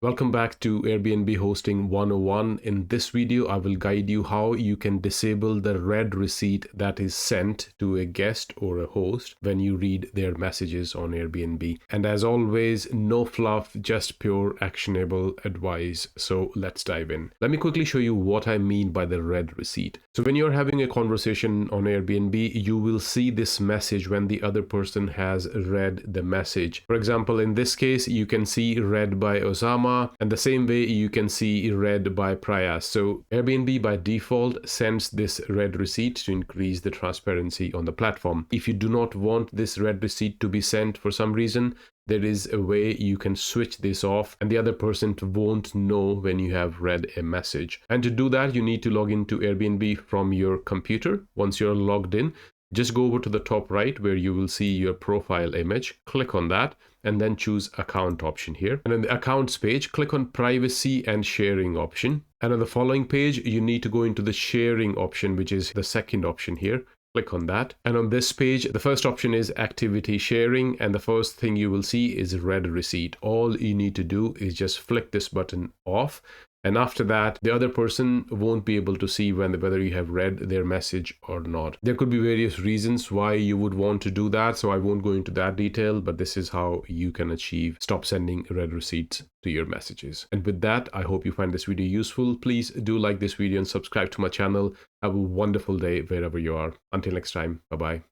Welcome back to Airbnb Hosting 101. In this video, I will guide you how you can disable the red receipt that is sent to a guest or a host when you read their messages on Airbnb. And as always, no fluff, just pure actionable advice. So let's dive in. Let me quickly show you what I mean by the red receipt. So when you're having a conversation on Airbnb, you will see this message when the other person has read the message. For example, in this case, you can see read by Osama, and the same way you can see read by Prayas. So Airbnb by default sends this red receipt to increase the transparency on the platform. If you do not want this red receipt to be sent for some reason, there is a way you can switch this off and the other person won't know when you have read a message. And to do that, you need to log into Airbnb from your computer. Once you're logged in, just go over to the top right where you will see your profile image. Click on that and then choose account option here. And on the accounts page, click on privacy and sharing option. And on the following page, you need to go into the sharing option, which is the second option here. Click on that. And on this page, the first option is activity sharing. And the first thing you will see is red receipt. All you need to do is just flick this button off. And after that, the other person won't be able to see whether you have read their message or not. There could be various reasons why you would want to do that, so I won't go into that detail, but this is how you can stop sending red receipts to your messages. And with that, I hope you find this video useful. Please do like this video and subscribe to my channel. Have a wonderful day wherever you are. Until next time, bye-bye.